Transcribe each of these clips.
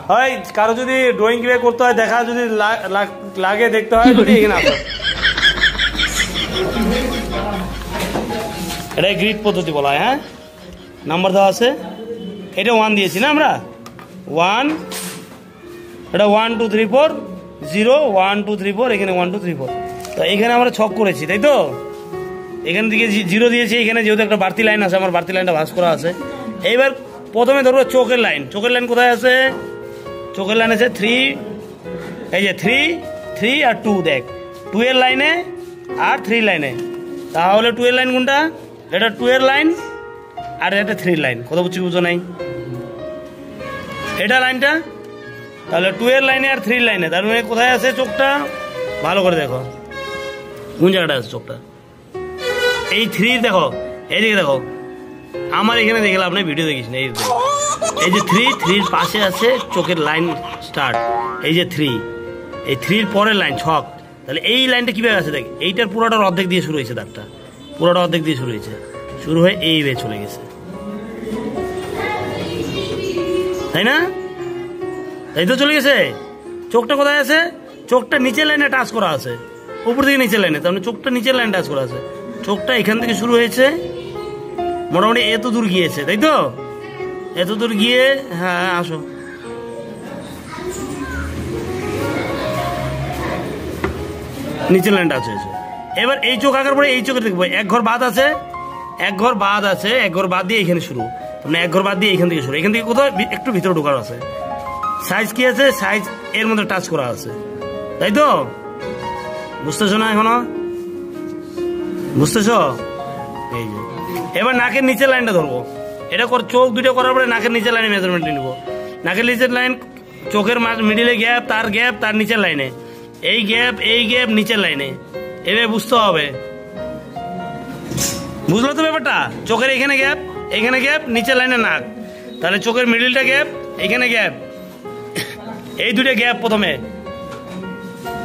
হয় কারো যদি ড্রয়িং কিভাবে করতে হয় দেখা যদি লাগে দেখতে হয় যদি এখানে আসো। এটাই গ্রিড পদ্ধতি বলা হয়। হ্যাঁ, নাম্বার দেওয়া আছে। এটা 1 দিয়েছি না আমরা, 1, এটা 1 2 3 4 0 1 2 3 4, এখানে 1 2 3 4। তো এখানে আমরা ছক করেছি, তাই তো? এখান থেকে 0 দিয়েছি, এখানে যেহেতু একটা বাড়তি লাইন আছে, আমার বাড়তি লাইনটা ভাঁজ করা আছে। এইবার প্রথমে ধরবো চোখের লাইন। চোখের লাইন কোথায় আছে? চোখের লাইন আছে 3, এই যে 3 আর 2, দেখ 2 এর লাইনে আর 3 লাইনে। তাহলে 2 এর লাইন কোনটা? এটা 2 এর লাইন আর এটা 3 লাইন। কত বুঝো নাই এটা লাইনটা? তাহলে 2 এর লাইনে আর 3 লাইনে, তার মানে কোথায় আছে চোখটা? ভালো করে দেখো কোন জায়গাটা আছে চোখটা। এই 3 দেখো, এইদিকে দেখো, আমার এখানে দেখলাম আপনি ভিডিও দেখিস না। এই যে 3 পাশে আছে চোখের লাইন স্টার্ট, এই যে 3, এই 3 পরের লাইন ছক। তাহলে এই লাইনটা কিভাবে আছে দেখ, এইটার পুরোটার অর্ধেক দিয়ে শুরু হয়েছে, দাগটা পুরোটা অর্ধেক দিয়ে শুরু হয়েছে, শুরু হয়ে এইভাবে চলে গেছে, তাই না? এই তো চলে গেছে। চোখটা কোথায় আছে? চোখটা নিচের লাইনে টাচ করা আছে, উপর থেকে নিচের লাইনে, তার মানে চোখটা নিচের লাইনে টাচ করা আছে। চোখটা এখান থেকে শুরু হয়েছে, মোটামুটি এত দূর গিয়েছে, তাই তো? এত দূর গিয়ে, হ্যাঁ আসো, নিচের লাইনটা আছে। এবার এই চোখ আঁকার পরে এই চোখে দেখবো এক ঘর বাদ আছে, এক ঘর বাদ আছে, এক ঘর বাদ দিয়ে এখানে শুরু, মানে এক ঘর বাদ দিয়ে এখান থেকে শুরু। এখান থেকে কোথাও একটু ভিতরে ঢোকার আছে। সাইজ কি আছে? সাইজ এর মধ্যে টাচ করা আছে, তাই তো? বুঝতেছো না এখনো? বুঝতেছো? এই যে এবার নাকের নিচের লাইনটা ধরবো। এটা চোখ দুটো করার পরে নাকের নিচের লাইনে মেজারমেন্ট নিব। নাকের নিচের লাইন, চোখের মিডিলে গ্যাপ, তার গ্যাপ, তার নিচের লাইনে, এই গ্যাপ নিচের লাইনে, এভাবে বুঝতে হবে। বুঝলো তো ব্যাপারটা? চোখের এখানে গ্যাপ, নিচের লাইনে নাক, তাহলে চোখের মিডিলটা গ্যাপ, এখানে গ্যাপ, এই দুটো গ্যাপ প্রথমে,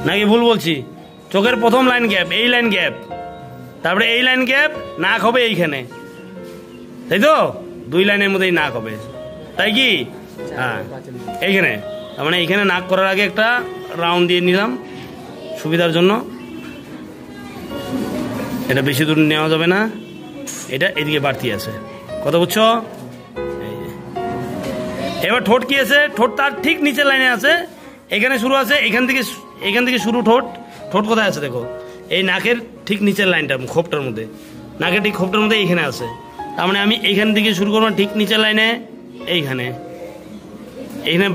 নাকি ভুল বলছি? চোখের প্রথম লাইন গ্যাপ, এই লাইন গ্যাপ, তারপরে এই লাইন গ্যাপ, নাক হবে এইখানে, তাই তো? 2 লাইনের মধ্যেই নাক হবে, তাই কি? হ্যাঁ, এইখানে, তার মানে এইখানে নাক করার আগে একটা রাউন্ড দিয়ে নিলাম সুবিধার জন্য। এটা বেশি দূর নেওয়া যাবে না, এটা এদিকে বাড়তি আছে, কত বুঝছো? এবার ঠোঁট কি আছে? ঠোঁট তার ঠিক নিচের লাইনে আছে, এখানে শুরু আছে, এখান থেকে শুরু। ঠোঁট কোথায় আছে দেখো, এই নাকের ঠিক নিচের লাইনটা, খোপটার মধ্যে, নাকের ঠিক খোপটার মধ্যে এইখানে আছে। তার মানে আমি এইখান থেকে শুরু করবো ঠিক নিচের লাইনে, এইখানে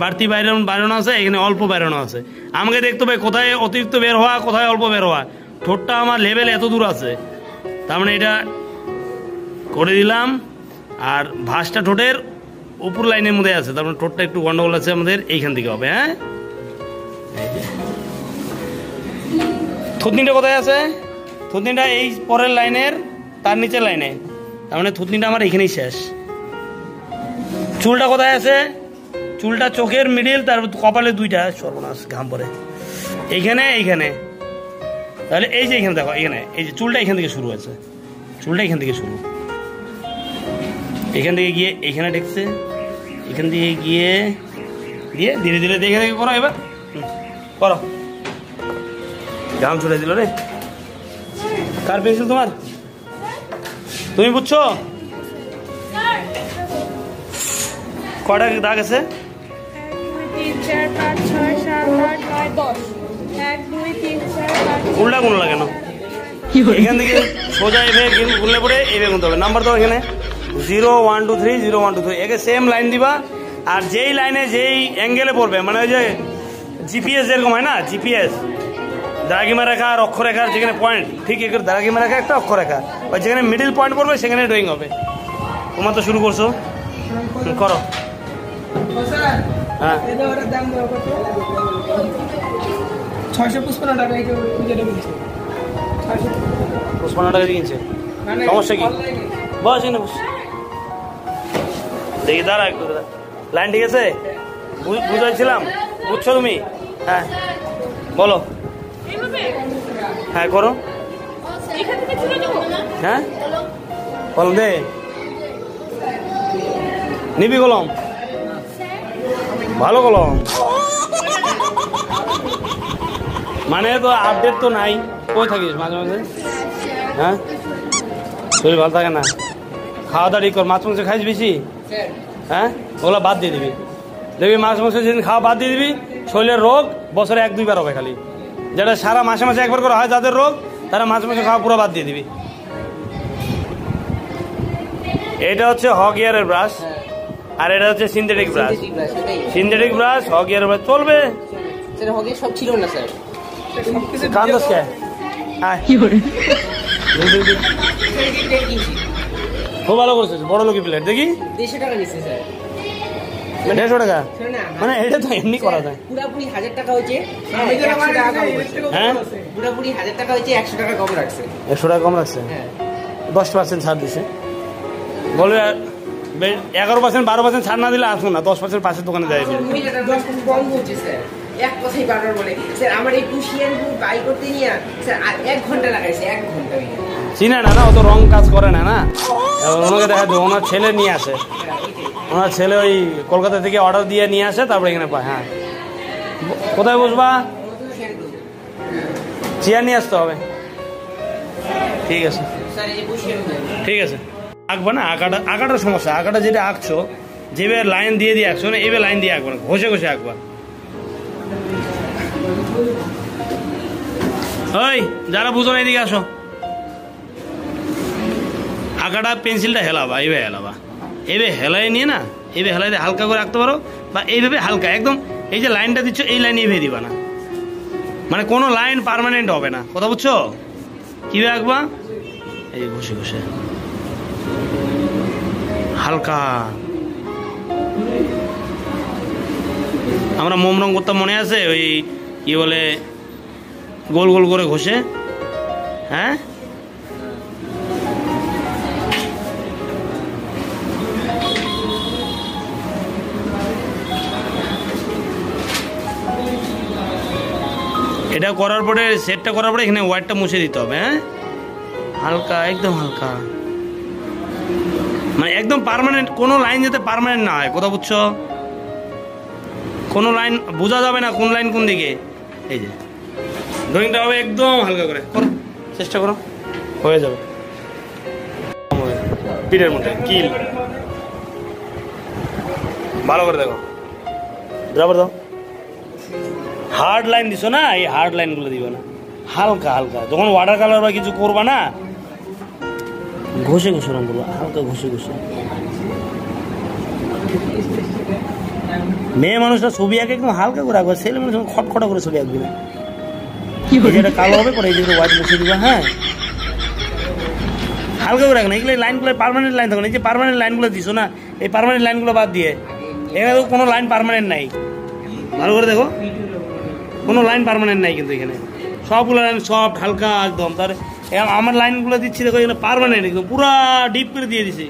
বাড়তি বাইরানো আছে, এখানে অল্প বাইরানো আছে। আমাকে দেখতে হবে কোথায় অতিরিক্ত বের হওয়া, কোথায় অল্প বের হওয়া। ঠোঁটটা আমার লেভেল এত দূর আছে, তার মানে এটা করে দিলাম। আর ভাঁজটা ঠোঁটের উপর লাইনের মধ্যে আছে, তার মানে ঠোঁটটা একটু গন্ডগোল আছে আমাদের, এইখান থেকে হবে। হ্যাঁ, থুতনিটা কোথায় আছে? থুতনিটা এই পরের লাইনের তার নিচের লাইনে, তার মানে থুতনিটা আমার এখানেই শেষ। চুলটা কোথায় আছে? চুলটা চোখের মিডিল, তার কপালে 2টা, সর্বনাশ ঘাম পরে, এইখানে। তাহলে এই যে এখানে দেখো, এখানে এই যে চুলটা এখান থেকে শুরু আছে, চুলটা এখান থেকে শুরু, এখান থেকে গিয়ে এখানে ঠেকছে, এখান থেকে গিয়ে দিয়ে ধীরে ধীরে দেখে দেখে করো। এবার করো, ঘাম ছুটে দিল রে। কার পেন্সিল তোমার? তুমি বুঝছো কটা দাগ আছে? 1 2 3 4 5 6 7 8 9 10। 1 2 3 4 5 উল্টা গুনলা কেন? এখান থেকে সোজা এভাবে গুনলে পরে এভাবে গুনতে হবে। নাম্বার দাও এখানে 0 1 2 3 0 1 2 3, একে সেম লাইন দিবা। আর যেই লাইনে যেই অ্যাঙ্গেলে পড়বে, মানে ওই যে জিপিএস যেরকম হয় না, জিপিএস দ্রাঘিমা রেখা আর অক্ষরেখার যেখানে পয়েন্ট, ঠিক এর দ্রাঘিমা রেখা একটা অক্ষরেখা, ওই যেখানে মিডিল পয়েন্ট পড়বে সেখানে ড্রয়িং হবে। তোমার তো শুরু করছো, করো। হ্যাঁ, 655 টাকা। 55 টাকা কিনছে, সমস্যা কি? বস এনে বস, দেখি দাঁড়া একটু, লাইন ঠিক আছে? বুঝাইছিলাম, বুঝছো তুমি? হ্যাঁ বলো। হ্যাঁ করো। হ্যাঁ কলম দে, নিবি কলম? ভালো কলম মানে তো আপডেট তো নাই, কই থাকিস মাঝে মাঝে? হ্যাঁ শরীর ভালো থাকে না, খাওয়া দাওয়া ঠিক কর। মাছ মাংস খাইস বেশি? হ্যাঁ ওগুলো বাদ দিয়ে দিবি, দেখবি মাছ মাংস যেদিন খাওয়া বাদ দিয়ে দিবি শরীরের রোগ বছরে 1-2 বার হবে খালি। যেটা সারা মাসে মাসে একবার করে হয় যাদের রোগ, তারা মাছ মাংস খাওয়া পুরো বাদ দিয়ে দিবি। এটা হচ্ছে হগ ইয়ারের ব্রাশ, আর এটা হচ্ছে synthetic brush. Synthetic brush hog ইয়ারের ব্রাশ চলবে। স্যার হগে সব ছিল না স্যার। কান্দস কে? খুব ভালো করছিস, বড় লোকি প্লেট। দেখি 150 টাকা নিচ্ছে স্যার। 150 টাকা? মানে এটা তো এমনি করা যায়। পুরাপুরি 1000 টাকা হয়েছে, 100 টাকা কম রাখছে। হ্যাঁ পুরাপুরি 1000 টাকা হয়েছে, 100 টাকা কম রাখছে। 100 টাকা কম রাখছে, হ্যাঁ 10% ছাড় দিছে। বলবে 11%, 12% ছাড় না দিলে আসুন না, 10% পাশের দোকানে যাই। মহিলাটা 10 কম বলছে স্যার, এক কথাই বারবার বলে স্যার আমার এই কুশিয়ান বাই করতে নিয়ে স্যার 1 ঘন্টা লাগাইছে, 1 ঘন্টা। চিনে না, না ও তো রং কাজ করে না, না ওনাকে দেখা যায় ওনার ছেলে নিয়ে আসে, ওনার ছেলে ওই কলকাতা থেকে অর্ডার দিয়ে নিয়ে আসে, তারপরে এখানে পায়। হ্যাঁ কোথায় বসবা? চেয়ার নিয়ে আসতে হবে। ঠিক আছে স্যার এই যে কুশিয়ান ঠিক আছে। আঁকবা না, আঁকাটার সমস্যা। আঁকাটা যেটা আঁকছো, যেভাবে লাইন দিয়ে দিয়ে আঁকছো না, এইভাবে লাইন দিয়ে আঁকবা না, ঘষে ঘষে আঁকবা। ওই যারা বুঝো না এদিকে আসো। আঁকাটা পেন্সিলটা হেলাবা, এইভাবে হেলাবা, এইভাবে হেলাই নিয়ে না, এইভাবে হেলাই দিয়ে হালকা করে আঁকতে পারো, বা এইভাবে হালকা একদম। এই যে লাইনটা দিচ্ছ, এই লাইন এইভাবে দিবা না, মানে কোনো লাইন পার্মানেন্ট হবে না, কথা বুঝছো? কীভাবে আঁকবা? এই ঘষে ঘষে হালকা। আমরা মোম রং করতাম, মনে আছে? ওই কি বলে, গোল গোল করে ঘষে। হ্যাঁ এটা করার পরে, সেটটা করার পরে এখানে হোয়াইটটা মুছে দিতে হবে। হ্যাঁ হালকা, একদম হালকা, মানে একদম পার্মানেন্ট, কোনো লাইন যাতে পার্মানেন্ট না হয়, কথা বুঝছো? কোনো লাইন বোঝা যাবে না কোন লাইন কোন দিকে। এই যে ড্রয়িংটা হবে একদম হালকা করে করো, চেষ্টা করো, হয়ে যাবে। পিঠের মধ্যে কিল ভালো করে দেখো, বরাবর দাও। হার্ড লাইন দিছো না, এই হার্ড লাইনগুলো দিবে না, হালকা হালকা। যখন ওয়াটার কালার বা কিছু করবা না, ঘষে ঘষে রঙ করবা, হালকা ঘষে ঘষে। মেয়ে মানুষটা ছবি আঁকে একদম হালকা করে আঁকবে, ছেলে মানুষ খটখটা করে ছবি আঁকবে না। যেটা কালো হবে পরে এই যে হোয়াইট মুছে দিবা। হ্যাঁ হালকা করে রাখবেন, এগুলো লাইনগুলো পার্মানেন্ট লাইন থাকবে। এই যে পার্মানেন্ট লাইনগুলো দিছো না, এই পার্মানেন্ট লাইনগুলো বাদ দিয়ে, এখানে তো কোনো লাইন পার্মানেন্ট নাই। ভালো করে দেখো, কোনো লাইন পার্মানেন্ট নাই কিন্তু এখানে, সবগুলো লাইন সফট হালকা একদম। তার আমার লাইনগুলো দিচ্ছি দেখো, এখানে পার্মানেন্ট একদম পুরা ডিপ করে দিয়ে দিছি,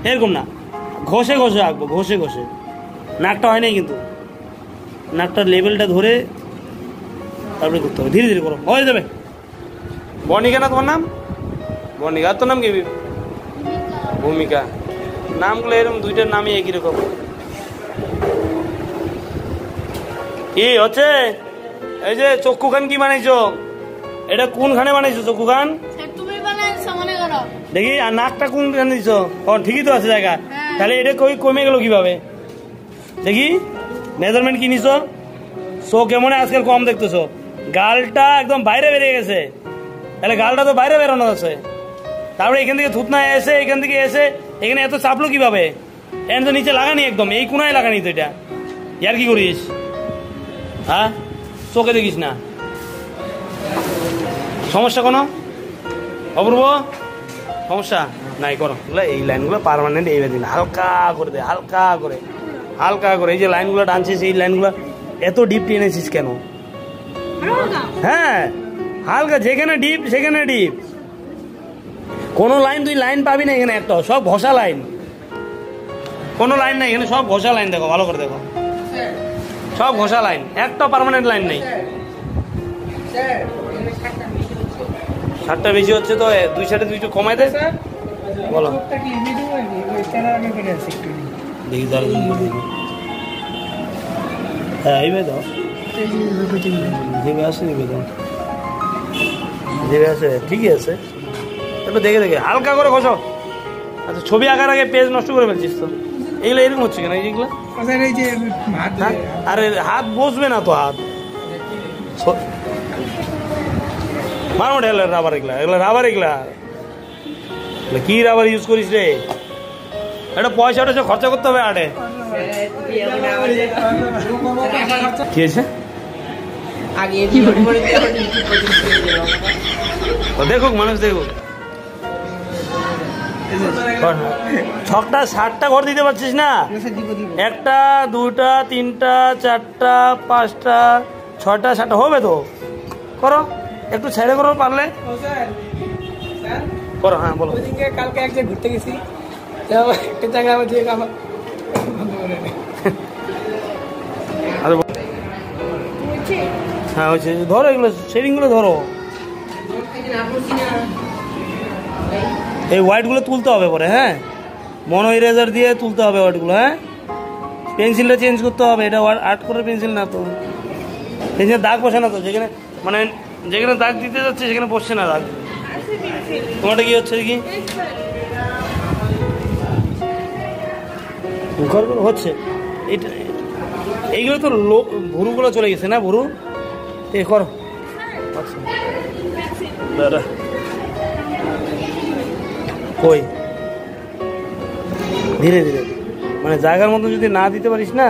এরকম না। ঘষে ঘষে আঁকবো, ঘষে ঘষে। নাকটা হয় নাই কিন্তু, নাকটার লেভেলটা ধরে তারপরে করতে হবে, ধীরে ধীরে করো, হয়ে যাবে। বর্ণিকা না তোমার নাম? বর্ণিকা। আর তোর নাম কি? ভূমিকা। নামগুলো এরকম, দুইটার নামই একই রকম। কি হচ্ছে? এই যে চক্ষু খান কি বানাইছো? এটা কোনখানে বানাইছো চক্ষু খান? দেখি। আর নাকটা কোনখানে দিছো? ঠিকই তো আছে জায়গা। তাহলে এটা কমে গেল কিভাবে? দেখি মেজারমেন্ট কি নিছো? চোখ কেমন আজকাল কম দেখতেছো, গালটা একদম বাইরে বেরিয়ে গেছে, তাহলে গালটা তো বাইরে বেরোনো আছে। তারপরে এখান থেকে থুতনা এসে, এখান থেকে এসে এখানে এত চাপলো কিভাবে? এখানে তো নিচে লাগানি, একদম এই কোনায় লাগানি তো। এটা ইয়ার কি করিস? হ্যাঁ চোখে দেখিস না, সমস্যা কোনো? অপূর্ব সমস্যা নাই, করো। এই লাইনগুলো পার্মানেন্ট এইভাবে দিন, হালকা করে দে, হালকা করে, হালকা করে। এই যে লাইনগুলো টানছিস, এই লাইনগুলো এত ডিপ টেনেছিস কেন? হ্যাঁ হালকা, যেখানে ডিপ সেখানে ডিপ। কোনো লাইন তুই লাইন পাবি না এখানে, একটা সব ঘষা লাইন, কোনো লাইন নাই এখানে, সব ঘষা লাইন। দেখো ভালো করে দেখো, সব ঘষা লাইন, একটা পার্মানেন্ট লাইন নেই। 7টা বেশি হচ্ছে তো, 2 সাইডে 2টা কমাই দে। বলো দেখি, হ্যাঁ এইভাবে দাও, যেভাবে আছে এইভাবে দাও, যেভাবে আছে ঠিকই আছে। একটু দেখে দেখে হালকা করে খসো। আচ্ছা ছবি আঁকার আগে পেজ নষ্ট করে ফেলছিস তো, এগুলো এরকম হচ্ছে কেন এইগুলো? এই যে হাত আরে হাত বসবে না তো, হাত মারো ঢেলে রাবার, এগুলা এগুলো রাবার, এগুলা কি রাবার ইউজ করিস রে? এটা পয়সা টয়সা খরচা করতে হবে আটে। কি হয়েছে? আগে দেখুক মানুষ, দেখুক। ছটা 60টা ঘর দিতে পারছিস না? একটা, দুটা, তিনটা, চারটা, পাঁচটা, 6টা, 7টা হবে তো? করো একটু ছেড়ে করো পারলে করো। হ্যাঁ বলো। কালকে এক জায়গায় ঘুরতে গেছি, একটা জায়গায় আমার দিয়ে আমার হ্যাঁ হয়েছে, ধরো এগুলো শেডিংগুলো ধরো। এই হোয়াইটগুলো তুলতে হবে পরে, হ্যাঁ মনো ইরেজার দিয়ে তুলতে হবে হোয়াইটগুলো। হ্যাঁ পেন্সিলটা চেঞ্জ করতে হবে, এটা আর্ট করে পেন্সিল না তো, পেন্সিল দাগ বসে না তো, যেখানে মানে যেখানে দাগ দিতে যাচ্ছে সেখানে বসছে না দাগ। তোমারটা কি হচ্ছে কি হচ্ছে? এটা এইগুলো তো ভুরুগুলো চলে গেছে না, ভুরু এ করো। আচ্ছা দাদা কই ধীরে ধীরে, মানে জায়গার মতো যদি না দিতে পারিস না,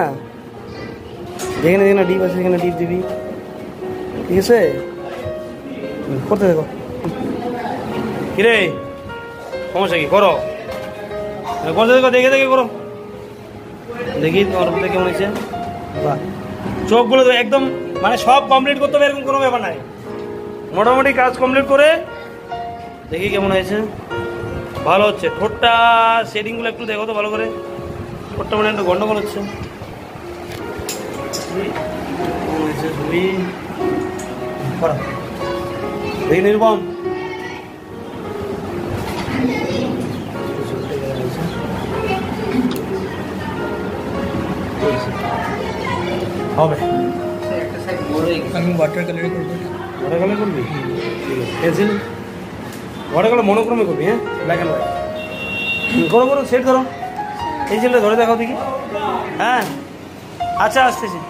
যেখানে যেখানে ডিপ আছে সেখানে ডিপ দিবি, ঠিক আছে? করতে দেখো। কিরে সমস্যা কি? করো করতে দেখো, দেখে দেখে করো, দেখি তোমার কেমন হয়েছে। বাহ, চোখগুলো তো একদম মানে সব কমপ্লিট করতে হবে এরকম কোনো ব্যাপার নাই, মোটামুটি কাজ কমপ্লিট করে দেখি কেমন হয়েছে। ভালো হচ্ছে। ঠোঁটটা শেডিংগুলো একটু দেখো তো ভালো করে, ঠোঁটটা মানে একটু গন্ডগোল হচ্ছে। ছবি দেখি নির্বম, হবে আমি ওয়াটার কালারে করবো। ওয়াটার কালার করবি? ঠিক আছে, পেন্সিল ওয়াটার কালার মনোক্রমে করবি। হ্যাঁ ব্ল্যাক অ্যান্ড হোয়াইট করো, করো সেট করো। পেন্সিলটা ধরে দেখাও দেখি। হ্যাঁ আচ্ছা আসতেছি,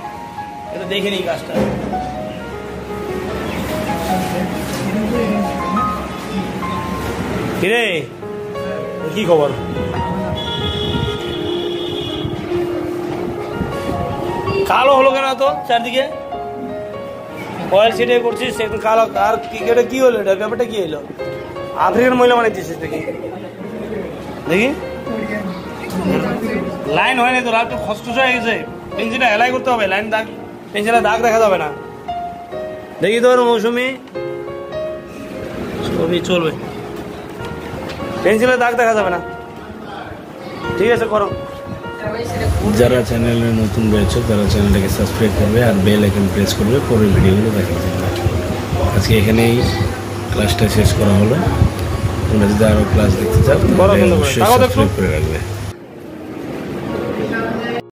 এটা দেখে নিই কাজটা। কিরে কি খবর? কালো হলো কেন তো চারদিকে? অয়েল ছিটিয়ে করছিস একটু কালো। আর এটা কি হলো? এটা ব্যাপারটা কি হলো? আফ্রিকান মহিলা বানাইছিস দেখি, দেখি লাইন হয়নি তো, রাত খসখস হয়ে গেছে। পেন্সিলটা হেলাই করতে হবে, লাইন দাগ, পেন্সিলে দাগ দেখা যাবে না। দেখি তোর মৌসুমি ছবি চলবে, পেন্সিলে দাগ দেখা যাবে না। ঠিক আছে করো। যারা চ্যানেলে নতুন রয়েছে তারা চ্যানেলটাকে সাবস্ক্রাইব করবে আর বেল আইকন প্রেস করবে পরের ভিডিওগুলো দেখার জন্য। আজকে এখানেই ক্লাসটা শেষ করা হলো। তোমরা যদি আরও ক্লাস দেখতে চাও তাহলে অবশ্যই সাবস্ক্রাইব করে রাখবে।